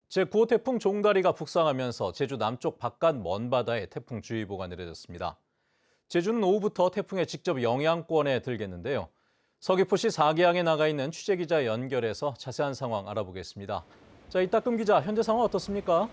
제9호 태풍 종다리가 북상하면서 제주 남쪽 바깥 먼바다에 태풍주의보가 내려졌습니다. 제주는 오후부터 태풍의 직접 영향권에 들겠는데요. 서귀포시 사계항에 나가 있는 취재기자 연결해서 자세한 상황 알아보겠습니다. 자, 이따금 기자, 현재 상황 어떻습니까?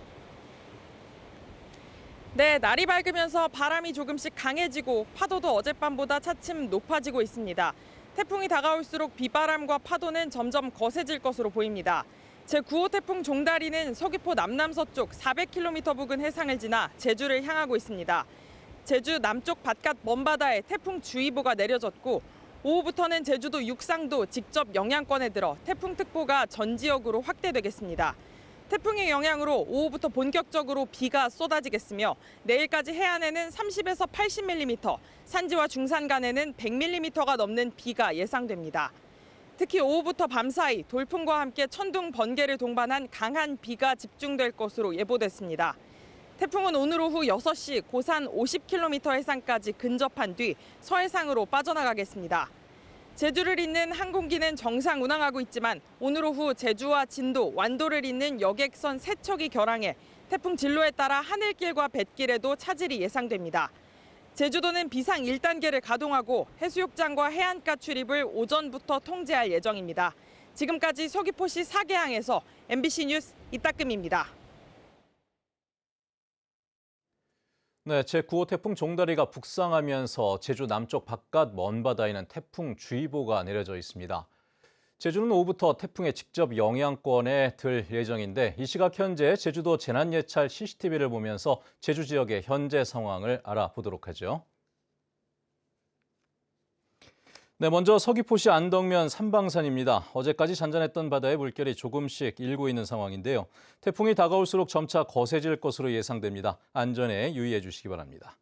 네, 날이 밝으면서 바람이 조금씩 강해지고 파도도 어젯밤보다 차츰 높아지고 있습니다. 태풍이 다가올수록 비바람과 파도는 점점 거세질 것으로 보입니다. 제9호 태풍 종다리는 서귀포 남남서쪽 400km 부근 해상을 지나 제주를 향하고 있습니다. 제주 남쪽 바깥 먼바다에 태풍주의보가 내려졌고 오후부터는 제주도 육상도 직접 영향권에 들어 태풍특보가 전 지역으로 확대되겠습니다. 태풍의 영향으로 오후부터 본격적으로 비가 쏟아지겠으며 내일까지 해안에는 30에서 80mm, 산지와 중산 간에는 100mm가 넘는 비가 예상됩니다. 특히 오후부터 밤사이 돌풍과 함께 천둥, 번개를 동반한 강한 비가 집중될 것으로 예보됐습니다. 태풍은 오늘 오후 6시 고산 50km 해상까지 근접한 뒤 서해상으로 빠져나가겠습니다. 제주를 잇는 항공기는 정상 운항하고 있지만 오늘 오후 제주와 진도, 완도를 잇는 여객선 3척이 결항해 태풍 진로에 따라 하늘길과 뱃길에도 차질이 예상됩니다. 제주도는 비상 1단계를 가동하고 해수욕장과 해안가 출입을 오전부터 통제할 예정입니다. 지금까지 서귀포시 사계항에서 MBC 뉴스 이따금입니다. 네, 제9호 태풍 종다리가 북상하면서 제주 남쪽 바깥 먼바다에는 태풍주의보가 내려져 있습니다. 제주는 오후부터 태풍의 직접 영향권에 들 예정인데 이 시각 현재 제주도 재난예찰 CCTV를 보면서 제주 지역의 현재 상황을 알아보도록 하죠. 네, 먼저 서귀포시 안덕면 삼방산입니다. 어제까지 잔잔했던 바다에 물결이 조금씩 일고 있는 상황인데요. 태풍이 다가올수록 점차 거세질 것으로 예상됩니다. 안전에 유의해 주시기 바랍니다.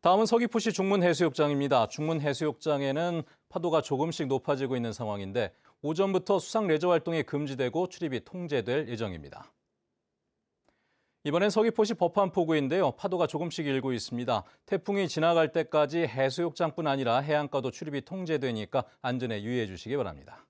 다음은 서귀포시 중문해수욕장입니다. 중문해수욕장에는 파도가 조금씩 높아지고 있는 상황인데 오전부터 수상 레저 활동이 금지되고 출입이 통제될 예정입니다. 이번엔 서귀포시 법한포구인데요. 파도가 조금씩 일고 있습니다. 태풍이 지나갈 때까지 해수욕장뿐 아니라 해안가도 출입이 통제되니까 안전에 유의해 주시기 바랍니다.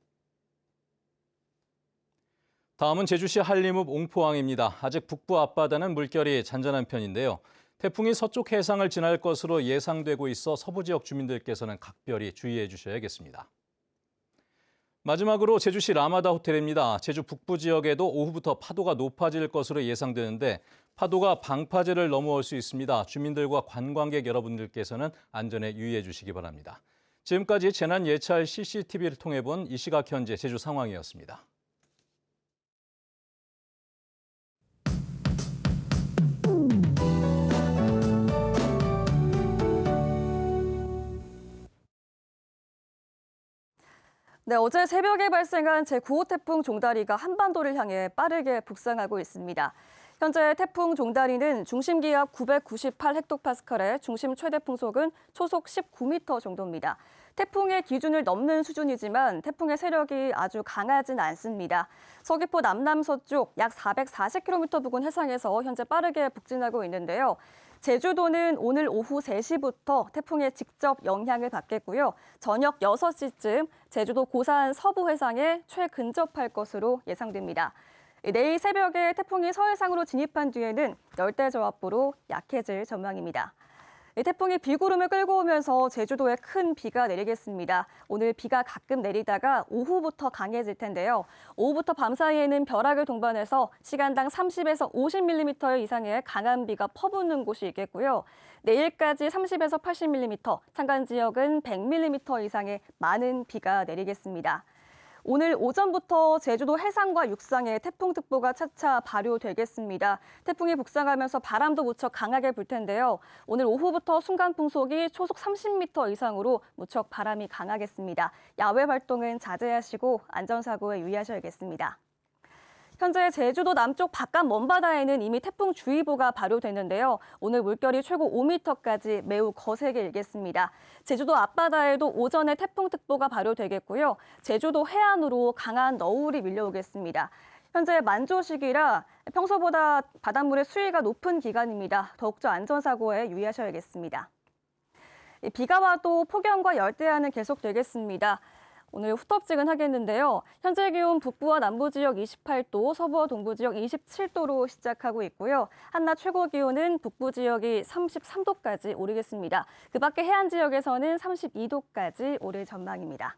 다음은 제주시 한림읍 옹포항입니다. 아직 북부 앞바다는 물결이 잔잔한 편인데요. 태풍이 서쪽 해상을 지날 것으로 예상되고 있어 서부 지역 주민들께서는 각별히 주의해 주셔야겠습니다. 마지막으로 제주시 라마다 호텔입니다. 제주 북부 지역에도 오후부터 파도가 높아질 것으로 예상되는데 파도가 방파제를 넘어올 수 있습니다. 주민들과 관광객 여러분들께서는 안전에 유의해 주시기 바랍니다. 지금까지 재난예찰 CCTV를 통해 본 이 시각 현재 제주 상황이었습니다. 네, 어제 새벽에 발생한 제9호 태풍 종다리가 한반도를 향해 빠르게 북상하고 있습니다. 현재 태풍 종다리는 중심 기압 998헥토파스칼에 중심 최대 풍속은 초속 19m 정도입니다. 태풍의 기준을 넘는 수준이지만 태풍의 세력이 아주 강하진 않습니다. 서귀포 남남서쪽 약 440km 부근 해상에서 현재 빠르게 북진하고 있는데요. 제주도는 오늘 오후 3시부터 태풍의 직접 영향을 받겠고요. 저녁 6시쯤 제주도 고산 서부 해상에 최근접할 것으로 예상됩니다. 내일 새벽에 태풍이 서해상으로 진입한 뒤에는 열대저압부로 약해질 전망입니다. 태풍이 비구름을 끌고 오면서 제주도에 큰 비가 내리겠습니다. 오늘 비가 가끔 내리다가 오후부터 강해질 텐데요. 오후부터 밤 사이에는 벼락을 동반해서 시간당 30에서 50mm 이상의 강한 비가 퍼붓는 곳이 있겠고요. 내일까지 30에서 80mm, 산간 지역은 100mm 이상의 많은 비가 내리겠습니다. 오늘 오전부터 제주도 해상과 육상에 태풍특보가 차차 발효되겠습니다. 태풍이 북상하면서 바람도 무척 강하게 불 텐데요. 오늘 오후부터 순간풍속이 초속 30m 이상으로 무척 바람이 강하겠습니다. 야외 활동은 자제하시고 안전사고에 유의하셔야겠습니다. 현재 제주도 남쪽 바깥 먼바다에는 이미 태풍주의보가 발효됐는데요. 오늘 물결이 최고 5m까지 매우 거세게 일겠습니다. 제주도 앞바다에도 오전에 태풍특보가 발효되겠고요. 제주도 해안으로 강한 너울이 밀려오겠습니다. 현재 만조시기라 평소보다 바닷물의 수위가 높은 기간입니다. 더욱더 안전사고에 유의하셔야겠습니다. 비가 와도 폭염과 열대야는 계속되겠습니다. 오늘 후텁지근하겠는데요. 현재 기온 북부와 남부 지역 28도, 서부와 동부 지역 27도로 시작하고 있고요. 한낮 최고 기온은 북부 지역이 33도까지 오르겠습니다. 그 밖에 해안 지역에서는 32도까지 오를 전망입니다.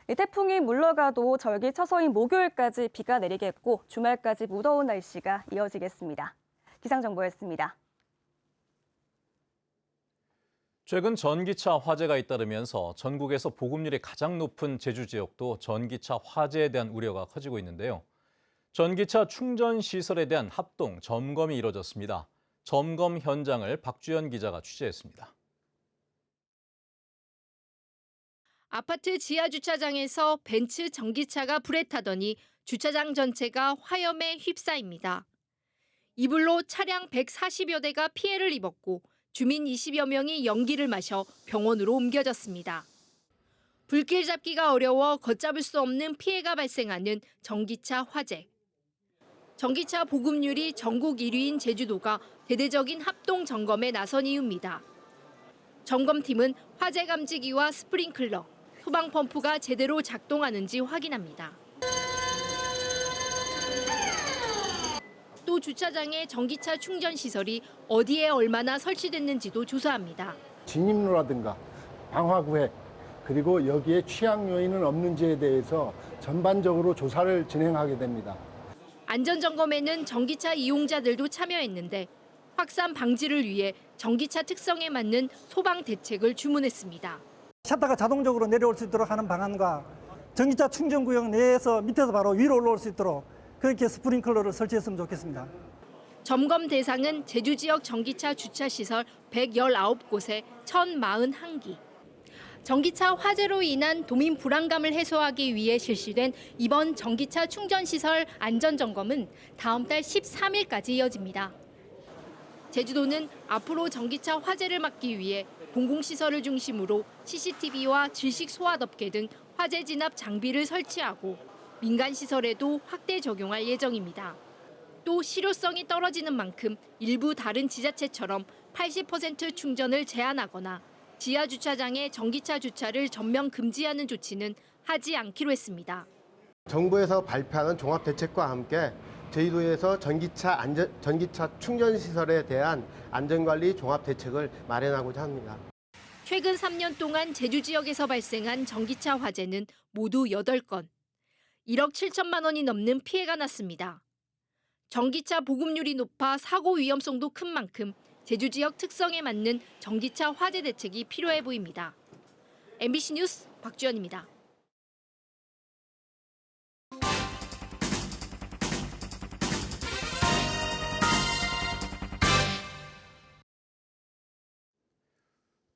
이 태풍이 물러가도 절기 처서인 목요일까지 비가 내리겠고 주말까지 무더운 날씨가 이어지겠습니다. 기상정보였습니다. 최근 전기차 화재가 잇따르면서 전국에서 보급률이 가장 높은 제주 지역도 전기차 화재에 대한 우려가 커지고 있는데요. 전기차 충전 시설에 대한 합동 점검이 이뤄졌습니다. 점검 현장을 박주연 기자가 취재했습니다. 아파트 지하 주차장에서 벤츠 전기차가 불에 타더니 주차장 전체가 화염에 휩싸입니다. 이불로 차량 140여 대가 피해를 입었고 주민 20여 명이 연기를 마셔 병원으로 옮겨졌습니다. 불길 잡기가 어려워 걷잡을 수 없는 피해가 발생하는 전기차 화재. 전기차 보급률이 전국 1위인 제주도가 대대적인 합동 점검에 나선 이유입니다. 점검팀은 화재 감지기와 스프링클러, 소방 펌프가 제대로 작동하는지 확인합니다. 또 주차장에 전기차 충전 시설이 어디에 얼마나 설치됐는지도 조사합니다. 진입로라든가 방화구획 그리고 여기에 취약 요인은 없는지에 대해서 전반적으로 조사를 진행하게 됩니다. 안전점검에는 전기차 이용자들도 참여했는데 확산 방지를 위해 전기차 특성에 맞는 소방 대책을 주문했습니다. 셔터가 자동적으로 내려올 수 있도록 하는 방안과 전기차 충전 구역 내에서 밑에서 바로 위로 올라올 수 있도록 그렇게 스프링클러를 설치했으면 좋겠습니다. 점검 대상은 제주 지역 전기차 주차 시설 119곳에 1,041기. 전기차 화재로 인한 도민 불안감을 해소하기 위해 실시된 이번 전기차 충전 시설 안전 점검은 다음 달 13일까지 이어집니다. 제주도는 앞으로 전기차 화재를 막기 위해 공공시설을 중심으로 CCTV와 질식 소화덮개 등 화재 진압 장비를 설치하고 민간 시설에도 확대 적용할 예정입니다. 또 실효성이 떨어지는 만큼 일부 다른 지자체처럼 80% 충전을 제한하거나 지하 주차장에 전기차 주차를 전면 금지하는 조치는 하지 않기로 했습니다. 정부에서 발표하는 종합대책과 함께 제주도에서 전기차 충전 시설에 대한 안전관리 종합대책을 마련하고자 합니다. 최근 3년 동안 제주 지역에서 발생한 전기차 화재는 모두 8건. 1억 7천만 원이 넘는 피해가 났습니다. 전기차 보급률이 높아 사고 위험성도 큰 만큼 제주 지역 특성에 맞는 전기차 화재 대책이 필요해 보입니다. MBC 뉴스 박주연입니다.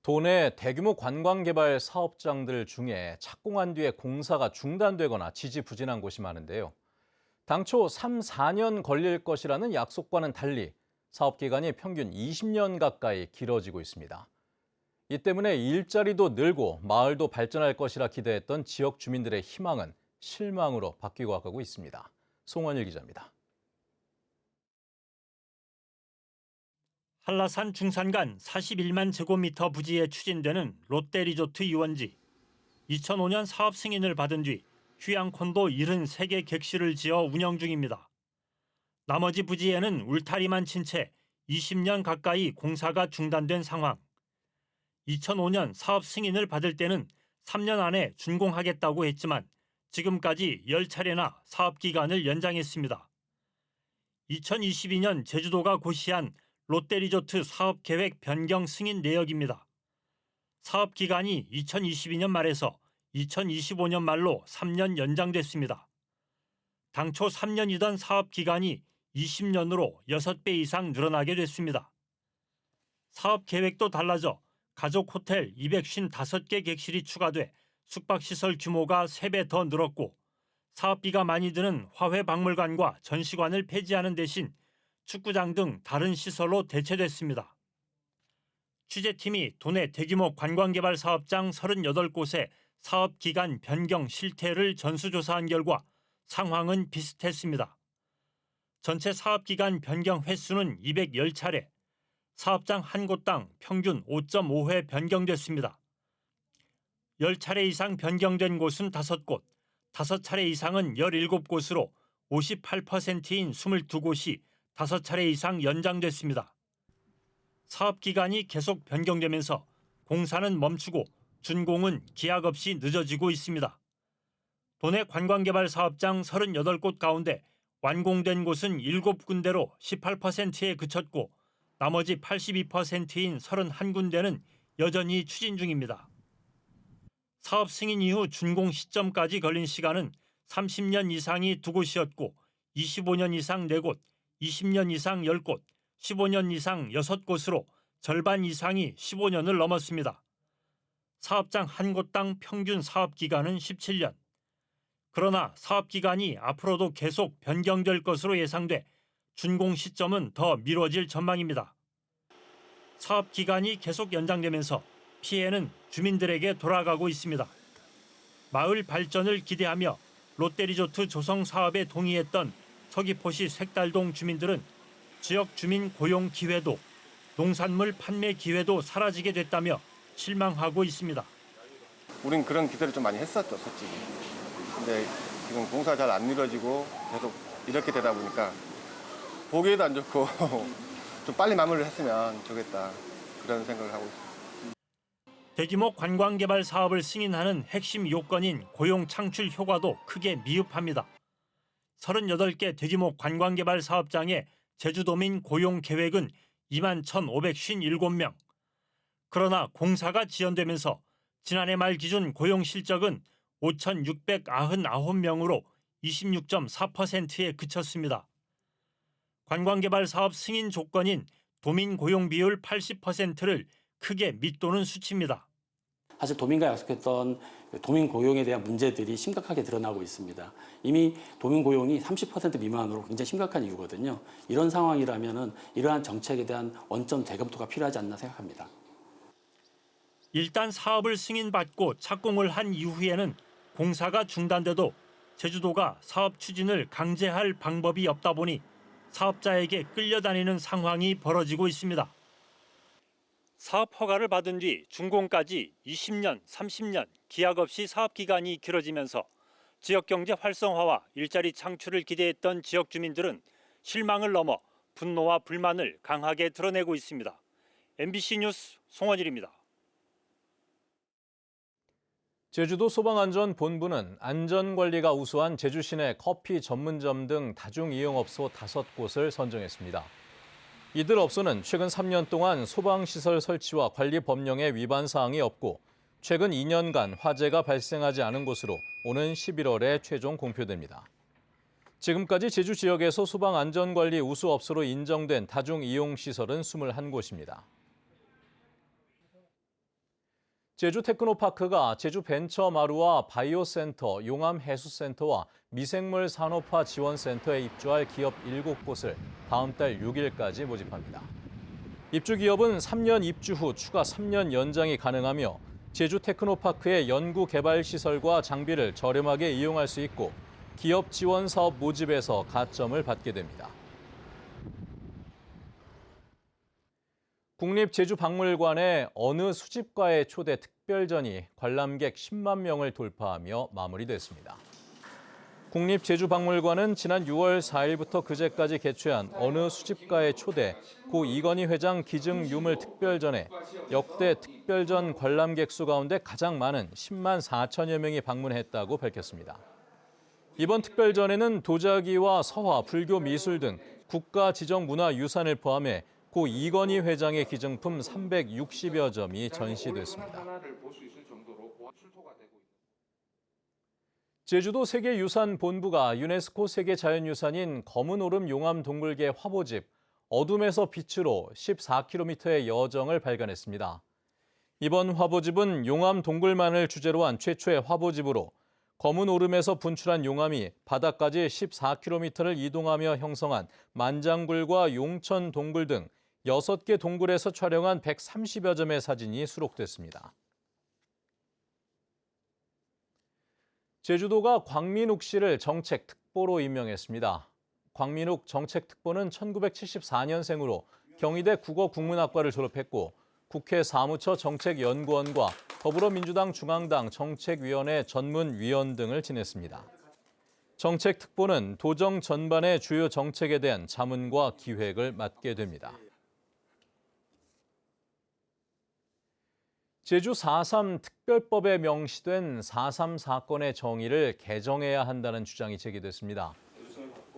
도내 대규모 관광개발 사업장들 중에 착공한 뒤에 공사가 중단되거나 지지부진한 곳이 많은데요. 당초 3, 4년 걸릴 것이라는 약속과는 달리 사업 기간이 평균 20년 가까이 길어지고 있습니다. 이 때문에 일자리도 늘고 마을도 발전할 것이라 기대했던 지역 주민들의 희망은 실망으로 바뀌고 가고 있습니다. 송원일 기자입니다. 한라산 중산간 41만 제곱미터 부지에 추진되는 롯데리조트 유원지. 2005년 사업 승인을 받은 뒤 휴양 콘도 73개 객실을 지어 운영 중입니다. 나머지 부지에는 울타리만 친 채 20년 가까이 공사가 중단된 상황. 2005년 사업 승인을 받을 때는 3년 안에 준공하겠다고 했지만 지금까지 10차례나 사업 기간을 연장했습니다. 2022년 제주도가 고시한 롯데리조트 사업계획 변경 승인 내역입니다. 사업 기간이 2022년 말에서 2025년 말로 3년 연장됐습니다. 당초 3년이던 사업 기간이 20년으로 6배 이상 늘어나게 됐습니다. 사업 계획도 달라져 가족 호텔 255개 객실이 추가돼 숙박시설 규모가 3배 더 늘었고 사업비가 많이 드는 화훼박물관과 전시관을 폐지하는 대신 축구장 등 다른 시설로 대체됐습니다. 취재팀이 도내 대규모 관광개발 사업장 38곳의 사업 기간 변경 실태를 전수조사한 결과 상황은 비슷했습니다. 전체 사업 기간 변경 횟수는 210차례, 사업장 한 곳당 평균 5.5회 변경됐습니다. 10차례 이상 변경된 곳은 5곳, 5차례 이상은 17곳으로 58%인 22곳이 5차례 이상 연장됐습니다. 사업 기간이 계속 변경되면서 공사는 멈추고 준공은 기약 없이 늦어지고 있습니다. 도내 관광개발 사업장 38곳 가운데 완공된 곳은 7군데로 18%에 그쳤고 나머지 82%인 31군데는 여전히 추진 중입니다. 사업 승인 이후 준공 시점까지 걸린 시간은 30년 이상이 2곳이었고 25년 이상 4곳, 20년 이상 10곳, 15년 이상 6곳으로 절반 이상이 15년을 넘었습니다. 사업장 한 곳당 평균 사업 기간은 17년. 그러나 사업 기간이 앞으로도 계속 변경될 것으로 예상돼 준공 시점은 더 미뤄질 전망입니다. 사업 기간이 계속 연장되면서 피해는 주민들에게 돌아가고 있습니다. 마을 발전을 기대하며 롯데리조트 조성 사업에 동의했던 서귀포시 색달동 주민들은 지역 주민 고용 기회도 농산물 판매 기회도 사라지게 됐다며 실망하고 있습니다. 우린 그런 기대를 좀 많이 했었죠, 솔직히. 근데 지금 공사 잘 안 이루어지고 계속 이렇게 되다 보니까 보기에도 안 좋고 좀 빨리 마무리를 했으면 좋겠다, 그런 생각을 하고 있습니다. 대규모 관광개발 사업을 승인하는 핵심 요건인 고용 창출 효과도 크게 미흡합니다. 38개 대규모 관광개발 사업장의 제주도민 고용 계획은 21,557명. 그러나 공사가 지연되면서 지난해 말 기준 고용 실적은 5,699명으로 26.4%에 그쳤습니다. 관광개발 사업 승인 조건인 도민 고용 비율 80%를 크게 밑도는 수치입니다. 사실 도민과 약속했던 도민 고용에 대한 문제들이 심각하게 드러나고 있습니다. 이미 도민 고용이 30% 미만으로 굉장히 심각한 이유거든요. 이런 상황이라면 이러한 정책에 대한 원점 재검토가 필요하지 않나 생각합니다. 일단 사업을 승인받고 착공을 한 이후에는 공사가 중단돼도 제주도가 사업 추진을 강제할 방법이 없다 보니 사업자에게 끌려다니는 상황이 벌어지고 있습니다. 사업 허가를 받은 뒤 준공까지 20년, 30년 기약 없이 사업 기간이 길어지면서 지역 경제 활성화와 일자리 창출을 기대했던 지역 주민들은 실망을 넘어 분노와 불만을 강하게 드러내고 있습니다. MBC 뉴스 송원일입니다. 제주도 소방안전본부는 안전관리가 우수한 제주 시내 커피 전문점 등 다중이용업소 5곳을 선정했습니다. 이들 업소는 최근 3년 동안 소방시설 설치와 관리 법령에 위반 사항이 없고 최근 2년간 화재가 발생하지 않은 곳으로 오는 11월에 최종 공표됩니다. 지금까지 제주 지역에서 소방안전관리 우수업소로 인정된 다중이용시설은 21곳입니다. 제주 테크노파크가 제주 벤처마루와 바이오센터, 용암해수센터와 미생물 산업화 지원센터에 입주할 기업 7곳을 다음 달 6일까지 모집합니다. 입주 기업은 3년 입주 후 추가 3년 연장이 가능하며 제주 테크노파크의 연구 개발 시설과 장비를 저렴하게 이용할 수 있고 기업 지원 사업 모집에서 가점을 받게 됩니다. 국립제주박물관의 어느 수집가의 초대 특별전이 관람객 10만 명을 돌파하며 마무리됐습니다. 국립제주박물관은 지난 6월 4일부터 그제까지 개최한 어느 수집가의 초대 고 이건희 회장 기증 유물 특별전에 역대 특별전 관람객 수 가운데 가장 많은 10만 4천여 명이 방문했다고 밝혔습니다. 이번 특별전에는 도자기와 서화, 불교 미술 등 국가 지정 문화유산을 포함해 고 이건희 회장의 기증품 360여 점이 전시됐습니다. 제주도 세계유산본부가 유네스코 세계자연유산인 검은오름 용암동굴계 화보집 어둠에서 빛으로 14km의 여정을 발간했습니다. 이번 화보집은 용암동굴만을 주제로 한 최초의 화보집으로 검은오름에서 분출한 용암이 바다까지 14km를 이동하며 형성한 만장굴과 용천동굴 등 6개 동굴에서 촬영한 130여 점의 사진이 수록됐습니다. 제주도가 광민욱 씨를 정책특보로 임명했습니다. 광민욱 정책특보는 1974년생으로 경희대 국어국문학과를 졸업했고 국회 사무처 정책연구원과 더불어민주당 중앙당 정책위원회 전문위원 등을 지냈습니다. 정책특보는 도정 전반의 주요 정책에 대한 자문과 기획을 맡게 됩니다. 제주 4.3 특별법에 명시된 4.3 사건의 정의를 개정해야 한다는 주장이 제기됐습니다.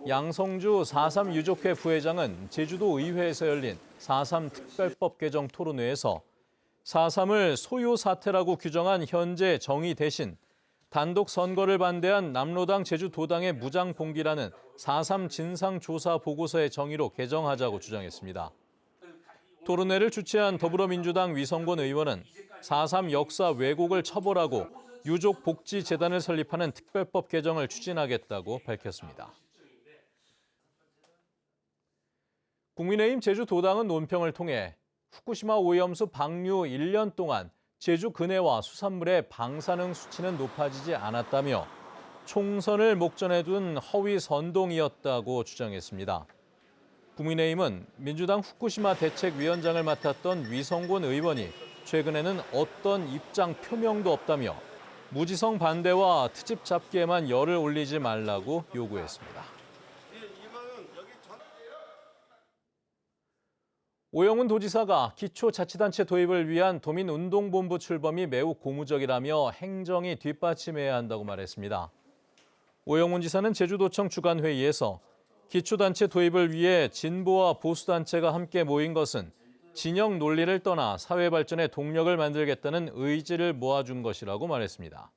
양성주 4.3 유족회 부회장은 제주도 의회에서 열린 4.3 특별법 개정 토론회에서 4.3을 소요 사태라고 규정한 현재 정의 대신 단독 선거를 반대한 남로당 제주도당의 무장 봉기라는 4.3 진상조사 보고서의 정의로 개정하자고 주장했습니다. 토론회를 주최한 더불어민주당 위성권 의원은 4.3 역사 왜곡을 처벌하고 유족복지재단을 설립하는 특별법 개정을 추진하겠다고 밝혔습니다. 국민의힘 제주도당은 논평을 통해 후쿠시마 오염수 방류 1년 동안 제주 근해와 수산물의 방사능 수치는 높아지지 않았다며 총선을 목전에 둔 허위 선동이었다고 주장했습니다. 국민의힘은 민주당 후쿠시마 대책위원장을 맡았던 위성권 의원이 최근에는 어떤 입장 표명도 없다며 무지성 반대와 트집 잡기에만 열을 올리지 말라고 요구했습니다. 오영훈 도지사가 기초자치단체 도입을 위한 도민운동본부 출범이 매우 고무적이라며 행정이 뒷받침해야 한다고 말했습니다. 오영훈 지사는 제주도청 주간회의에서 기초단체 도입을 위해 진보와 보수단체가 함께 모인 것은 진영 논리를 떠나 사회 발전의 동력을 만들겠다는 의지를 모아준 것이라고 말했습니다.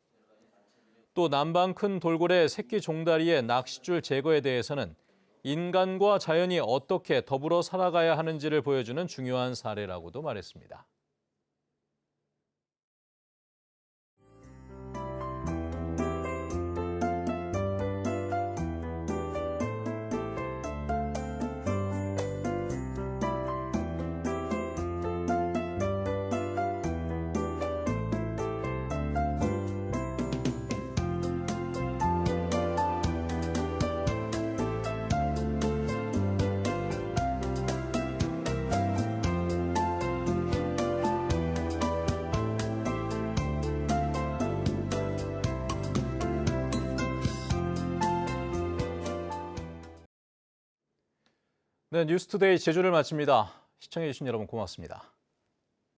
또 남방 큰 돌고래 새끼 종다리의 낚싯줄 제거에 대해서는 인간과 자연이 어떻게 더불어 살아가야 하는지를 보여주는 중요한 사례라고도 말했습니다. 네, 뉴스투데이 제주를 마칩니다. 시청해주신 여러분 고맙습니다.